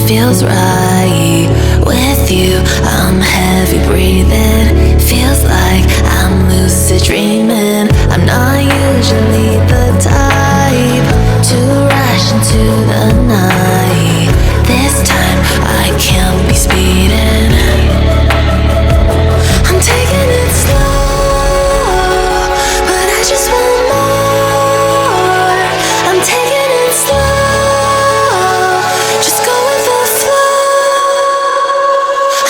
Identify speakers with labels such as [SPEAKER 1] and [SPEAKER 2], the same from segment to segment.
[SPEAKER 1] feels right with you. I'm heavy breathing, feels like I'm lucid dreaming. I'm not usually the type to rush into the night. This time I can't be speeding. I'm taking it slow, but I just want more. I'm taking it slow, just go with the flow.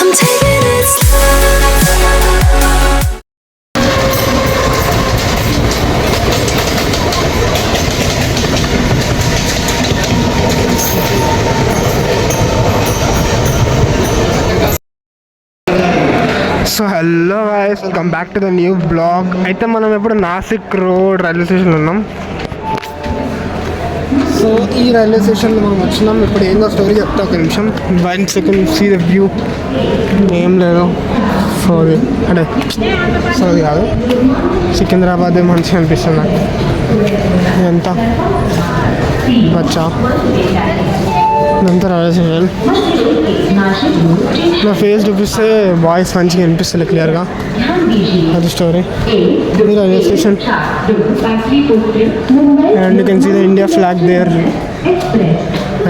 [SPEAKER 1] I'm taking it slow.
[SPEAKER 2] So hello guys, welcome back to the new blog. అయితే మనం ఇప్పుడు Nashik road railway స్టేషన్లో ఉన్నాం. So ఈ railway స్టేషన్లో మనం వచ్చినాం. ఇప్పుడు ఏందో స్టోరీ చెప్తా, ఒక నిమిషం. 1 సెకండ్, సీ ద వ్యూ. ఏం లేదు, సారీ అంటే సారీ కాదు, సికింద్రాబాద్ మంచిగా అనిపిస్తుంది నాకు. ఇదంతా బచ్చా, ఇదంతా రైల్వే స్టేషన్. నా ఫేస్ చూపిస్తే వాయిస్ మంచిగా వినిపిస్తుంది క్లియర్గా. అది స్టోరీ. ఇది railway station and you can see the India flag there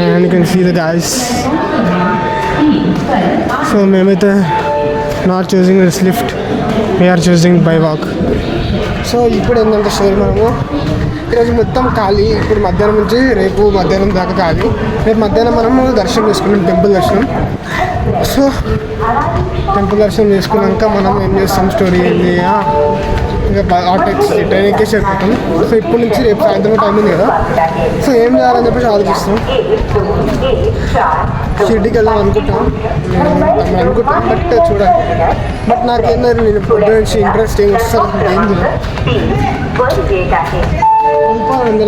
[SPEAKER 2] and you can see the guys. So మేమైతే నాట్ చూసింగ్ దిస్ లిఫ్ట్, వీఆర్ చూసింగ్ బై వాక్. సో ఇప్పుడు ఏంటంటే స్టోరీ, మనము ఈరోజు మొత్తం ఖాళీ. ఇప్పుడు మధ్యాహ్నం నుంచి రేపు మధ్యాహ్నం దాకా ఖాళీ. రేపు మధ్యాహ్నం మనము దర్శనం చేసుకున్నాం, టెంపుల్ దర్శనం. సో టెంపుల్ దర్శనం చేసుకున్నాక మనం ఏం చేస్తాం, స్టోరీ ఏంటి, ఇంకా ట్రైన్ ఎక్కేసి వెళ్ళిపోతాం. సో ఇప్పటి నుంచి రేపు సాయంత్రం టైం ఉంది కదా, సో ఏం చేయాలని చెప్పేసి ఆలోచిస్తాం. షిర్డీకి వెళ్దాం అనుకుంటాం, బట్ చూడాలి. బట్ నాకేందో నేను పొద్దు నుంచి ఇంట్రెస్ట్ ఏం వస్తుంది,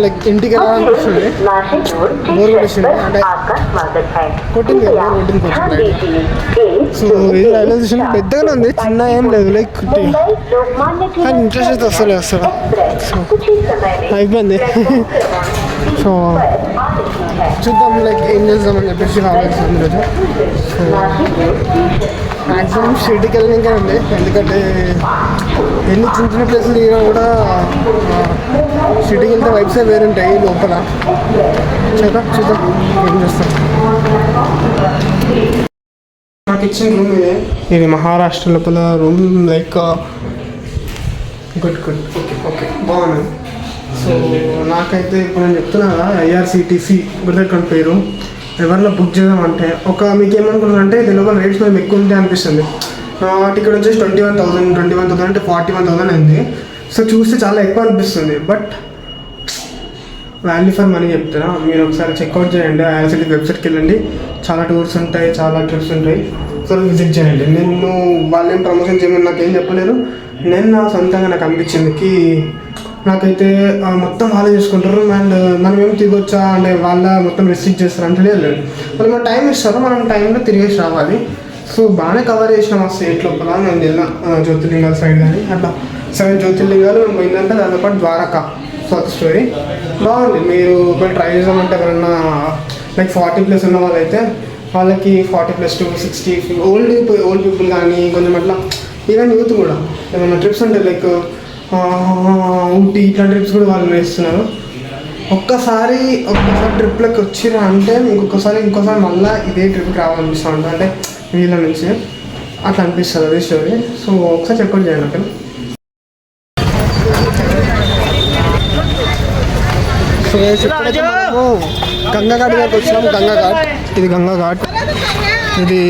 [SPEAKER 2] లైక్ ఇంటికి వెళ్ళాలనిపిస్తుంది. బోర్ కొట్టేసింది అంటే కొట్టింది కదా, బోర్ కొట్టింది కొంచెం. సో ఇది రైల్వే స్టేషన్ పెద్దగానే ఉంది, చిన్న ఏం లేదు, లైక్ కానీ ఇంట్రెస్ట్ అయితే వస్తలేదు అసలు. సో అయిపోయింది. సో చూద్దాం, లైక్ ఏం చేద్దామని చెప్పేసి ఆలోచిస్తాం ఈరోజు. సో మ్యాక్సిమం షిర్డీకి వెళ్ళడానికే ఉంది, ఎందుకంటే ఎన్ని చిన్న చిన్న ప్లేసులు దిగినా కూడా షిర్డీకి వెళ్తే వైబ్సే వేరు ఉంటాయి లోపల. చూద్దాం ఏం చేస్తాం. నాకు ఇచ్చిన రూమ్ ఇది మహారాష్ట్ర లోపల రూమ్, లైక్ గుడ్ ఓకే బాగున్నాను. సో నాకైతే ఇప్పుడు నేను చెప్తున్నా కదా, ఐఆర్సిటీసీ గుర్తుపెట్టుకుని పేరు. ఎవరిలో బుక్ చేద్దామంటే మీకు ఏమనుకుంటున్నారంటే దీని లోపల రేట్స్ మేము ఎక్కువ ఉంటాయి అనిపిస్తుంది. టికెట్ వచ్చేసి 21,000 అంటే 41,000 అయింది. సో చూస్తే చాలా ఎక్కువ అనిపిస్తుంది, బట్ వాల్యూ ఫర్ మనీ చెప్తారా. మీరు ఒకసారి చెక్అవుట్ చేయండి, ఐఆర్సిటీ వెబ్సైట్కి వెళ్ళండి. చాలా టూర్స్ ఉంటాయి, చాలా ట్రిప్స్ ఉంటాయి. సో విజిట్ చేయండి. నేను వాళ్ళేం ప్రమోషన్ చేయమని నాకేం చెప్పలేరు. నేను నా సొంతంగా నాకు అనిపించింది నాకైతే మొత్తం వాళ్ళే చూసుకుంటారు. అండ్ మనం ఏమి తిరగొచ్చా అంటే వాళ్ళ మొత్తం రెస్ట్రిక్ట్ చేస్తారు అంటే లేదు. వాళ్ళు మన టైం ఇస్తారు, మనం టైంలో తిరిగేసి రావాలి. సో బాగానే కవర్ చేసినాం ఆ స్టేట్ లోపల. నేను వెళ్ళిన జ్యోతిర్లింగాల సైడ్ కానీ అట్లా 7 జ్యోతిర్లింగాలు మేము పోయిందంటే దాంతోపాటు ద్వారకా. సో అది స్టోరీ బాగుంది. మీరు ఒకవేళ ట్రై చేద్దామంటే ఎవరన్నా లైక్ 40+ ఉన్న వాళ్ళైతే వాళ్ళకి 40+ to 60, ఓల్డ్ పీపుల్ కానీ కొంచెం అట్లా, ఈవెన్ యూత్ కూడా ఏమైనా ట్రిప్స్ ఉంటాయి లైక్ ఊటీ, ఇట్లాంటి ట్రిప్స్ కూడా వాళ్ళు వేస్తున్నారు. ఒక్కసారి ట్రిప్లోకి వచ్చిరా అంటే మీకు ఇంకోసారి మళ్ళీ ఇదే ట్రిప్కి రావాలనిపిస్తూ ఉంటుంది, అంటే వీళ్ళ నుంచి అట్లా అనిపిస్తుంది అదే స్టోరీ. సో ఒకసారి చెక్అవుట్ చేయండి. ఓకే, సో ఇప్పుడైతే మనము గంగాఘాట్ దగ్గరికి వచ్చినాము. ఇది గంగాఘాట్. ఇది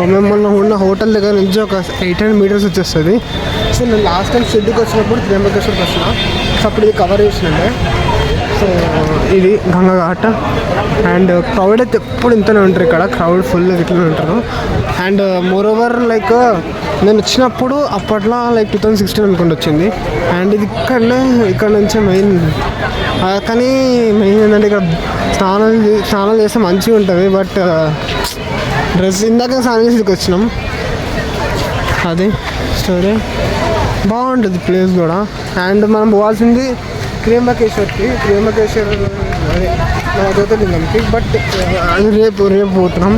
[SPEAKER 2] మేము మొన్న ఉన్న హోటల్ దగ్గర నుంచి ఒక 800 meters వచ్చేస్తుంది. సో నేను లాస్ట్ టైం షిర్డీకి వచ్చినప్పుడు త్రయంబకేశ్వర్కి వచ్చిన, సో అప్పుడు ఇది కవర్ చేసినంటే. సో ఇది గంగాఘాట్. అండ్ క్రౌడ్ అయితే ఎప్పుడు ఇంతనే ఉంటారు ఇక్కడ, క్రౌడ్ ఫుల్ ఇట్లనే ఉంటారు. అండ్ మోరోవర్ లైక్ నేను వచ్చినప్పుడు అప్పట్లో లైక్ 2016 అనుకుంటూ వచ్చింది. అండ్ ఇది ఇక్కడ నుంచే మెయిన్. కానీ మెయిన్ ఏంటంటే ఇక్కడ స్నానాలు చేస్తే మంచిగా ఉంటుంది, బట్ డ్రెస్ ఇందాక స్నానం చేసి వచ్చినాం. అది స్టోరీ. బాగుంటుంది ప్లేస్ కూడా. అండ్ మనం పోవాల్సింది త్రయంబకేశ్వర్ అదే మన జ్యోతిర్లింగంకి. బట్ అది రేపు పోతున్నాం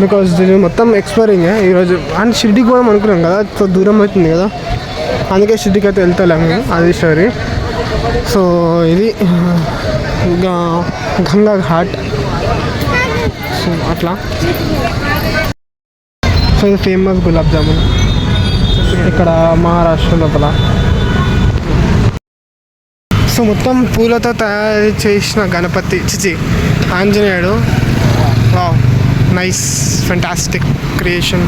[SPEAKER 2] బికాజ్ దీని మొత్తం ఎక్స్పైరింగ్ ఈరోజు. అండ్ షిర్డీకి కూడా అనుకున్నాం కదా, సో దూరం అవుతుంది కదా, అందుకే షిర్డీకి అయితే వెళ్తలేము. అది స్టోరీ. సో ఇది గంగా ఘాట్. సో అట్లా. సో ఇది ఫేమస్ గులాబ్ జామున్ ఇక్కడ మహారాష్ట్ర లోపల. సో మొత్తం పూలతో తయారు చేసిన గణపతి ఆంజనేయుడు. Wow, nice, fantastic creation.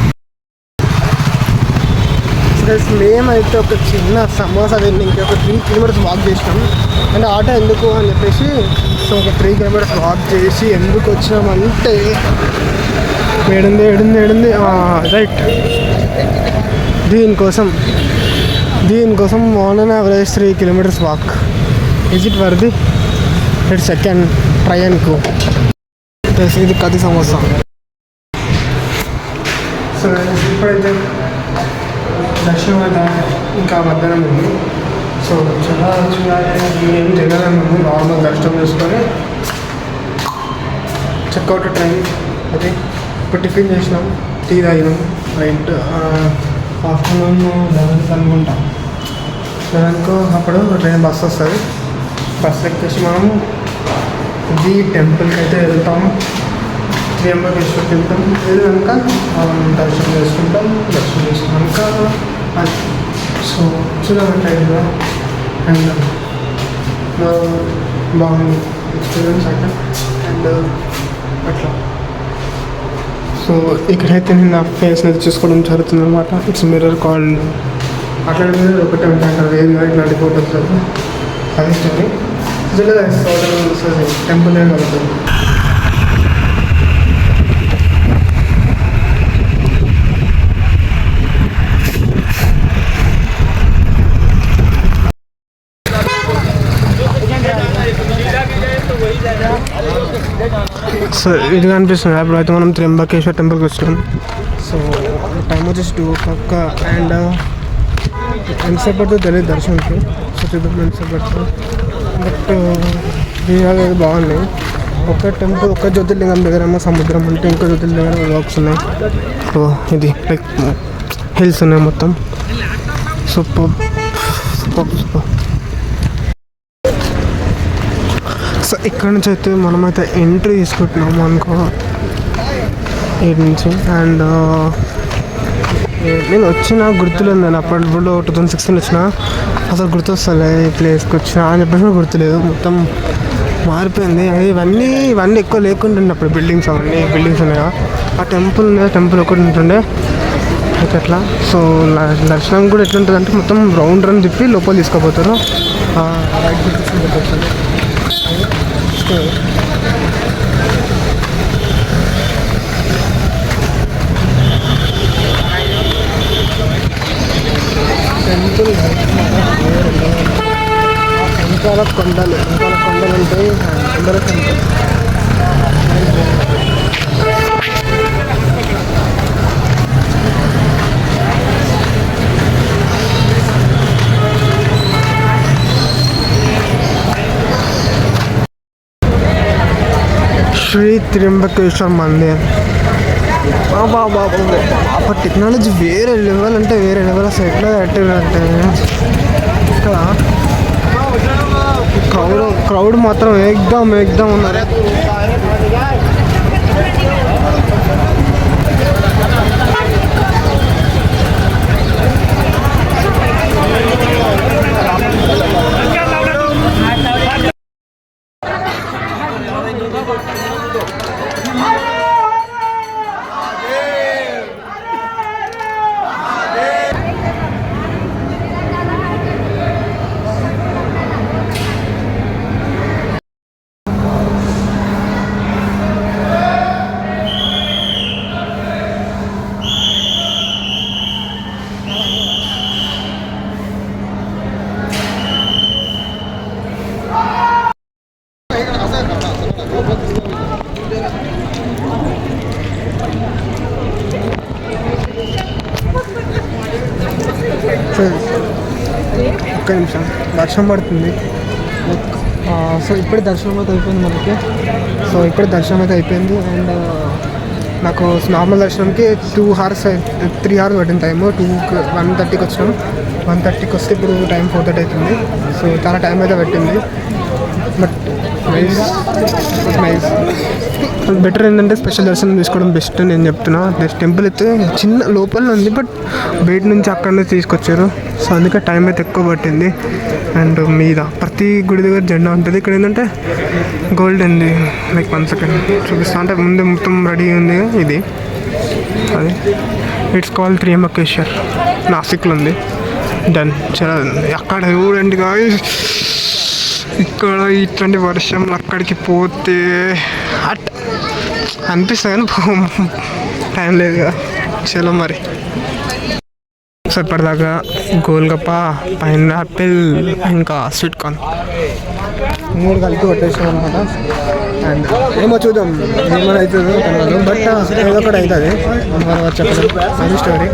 [SPEAKER 2] మేమైతే ఒక చిన్న సమోసా తిని ఇంకొక 3 కిలోమీటర్స్ వాక్ చేసినాం. అంటే ఆటో ఎందుకు అని చెప్పేసి సో ఒక 3 కిలోమీటర్స్ వాక్ చేసి ఎందుకు వచ్చినామంటే ఏడుంది రైట్, దీనికోసం on and average 3 kilometres walk. Is it worthy? It's second try అనుకో. ఇది కది సమోసా. సో ఇప్పుడైతే దర్శనం అయితే ఇంకా మధ్యాహ్నం ఉంది. సో చాలా ఏం తినలేము, నార్మల్ దర్శనం చేసుకొని చెక్అవుట్ ట్రైన్. అది ఇప్పుడు టిఫిన్ చేసినాం, టీ తాగినాం. రైట్ ఆఫ్టర్నూన్ 11కి అనుకుంటాం. 11కు అప్పుడు ట్రైన్ బస్సు వస్తుంది. బస్సు ఎక్కేసి మనము ఇది టెంపుల్కి అయితే వెళ్తాము. త్రియంబకేశ్వర్కి వెళ్తాం. వెళ్ళాక దర్శనం చేసుకుంటాం. దర్శనం చేసుకున్నాక అది సో చూద్దాం ట్రైన్లో. అండ్ బాగుంది ఎక్స్పీరియన్స్ అక్కడ. అండ్ అట్లా సో ఇక్కడైతే నేను నా ఫేస్ అనేది చూసుకోవడం జరుగుతుంది అనమాట. It's mirror call. అట్లాంటి మీద ఒకటే ఉంటాయి వేరు ఇట్లాంటి ఫోటోస్. అది స్టోరీ టెంపుల్ కలుగుతుంది. సో ఇది కనిపిస్తుంది. అప్పుడు అయితే మనం త్రియంబకేశ్వర్ టెంపుల్కి వచ్చినాం. సో టైం వచ్చేసి 2 o'clock. అండ్ ఎంతసేపు పడుతుంది తెలియదు దర్శనంకి. సో చూద్దాం ఎంతసేపు పడుతుంది. బట్ విజయాలు అయితే బాగున్నాయి. ఒక టెంపుల్, ఒక జ్యోతిర్లింగం దగ్గర ఏమో సముద్రం ఉంటే, ఇంకో జ్యోతిర్లింగం దగ్గర వాక్స్ ఉన్నాయి. సో ఇది లైక్ హిల్స్ ఉన్నాయి మొత్తం. సూపర్. సో ఇక్కడ నుంచి అయితే మనమైతే ఎంట్రీ తీసుకుంటున్నాము అనుకో ఇటు నుంచి. అండ్ నేను వచ్చిన గుర్తులేదు, నేను అప్పట్లో 2016 వచ్చిన, అసలు గుర్తొస్తలే ఈ ప్లేస్కి వచ్చిన అని చెప్పేసి గుర్తులేదు. మొత్తం మారిపోయింది. ఇవన్నీ ఎక్కువ లేకుంటుండే అప్పుడు. బిల్డింగ్స్ ఉన్నాయా. ఆ టెంపుల్ ఒకటి ఉంటుండే అట్లా. సో దర్శనం కూడా ఎట్లుంటుంది అంటే మొత్తం రౌండ్ తిప్పి లోపల తీసుకుపోతారు. రైట్ తీసుకుపోతారు. టెంపుల్ వెనకాల కొండలు ఉంటాయి. కొండల టెంపుల్ శ్రీ త్రియంబకేశ్వర్ మందిర్. బాబా టెక్నాలజీ వేరే లెవెల్ అంటే వేరే లెవెల్. అసలు ఎట్లా కట్టారంటే ఇక్కడ క్రౌడ్ మాత్రం ఏకదం ఉన్నారు. ఒక్క నిమిషం, వర్షం పడుతుంది. సో ఇప్పుడే దర్శనం అయితే అయిపోయింది మనకి. సో ఇప్పుడే దర్శనం అయితే అయిపోయింది. అండ్ నాకు నార్మల్ దర్శనంకి 3 hours పట్టింది టైము. 1:30కి వచ్చినాం. 1:30కి వస్తే ఇప్పుడు టైం 4:30 అవుతుంది. సో చాలా టైం అయితే పెట్టింది. But nice. బెటర్ ఏంటంటే స్పెషల్ దర్శనం తీసుకోవడం బెస్ట్ నేను చెప్తున్నా. టెంపుల్ అయితే చిన్న లోపల ఉంది, బట్ బయట నుంచి అక్కడ నుంచి తీసుకొచ్చారు. సో అందుకే టైం అయితే ఎక్కువ పట్టింది. అండ్ మీద ప్రతి గుడి దగ్గర జెండా ఉంటుంది. ఇక్కడ ఏంటంటే గోల్డెన్ది లైక్ 1 second చూపిస్తా అంటే ముందే మొత్తం రెడీ ఉంది. ఇది అది ఇట్స్ కాల్ త్రియంబకేశ్వర్, నాసిక్లో ఉంది. డన్. చాలా అక్కడ చూడండి గాయ్స్, ఇక్కడ ఇట్లాంటి వర్షంలో అక్కడికి పోతే అట్ అనిపిస్తుంది కానీ టైం లేదు కదా. చలో మరి. సో ఇప్పటిదాకా గోల్గప్ప, పైనాపిల్ ఇంకా స్వీట్ కార్న్ 3 కలిపి కొట్టేసాం అనమాట. అండ్ ఏమో చూద్దాం ఏమైనా అవుతుందో తెలియదు, బట్ ఏదో ఒకటి అవుతుంది. చెప్పడం అది స్టోరీ.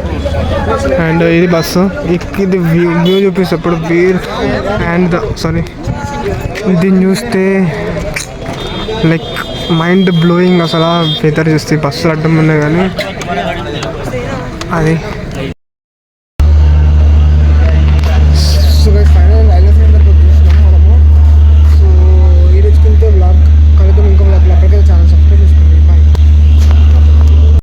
[SPEAKER 2] అండ్ ఇది బస్సు. ఇది వ్యూ చూపిస్తే ఇప్పుడు వీర్ అండ్ సారీ దీన్ని చూస్తే లైక్ మైండ్ బ్లోయింగ్. అసలు వెదర్ చూస్తే బస్సులు అడ్డం ఉన్నాయి కానీ అది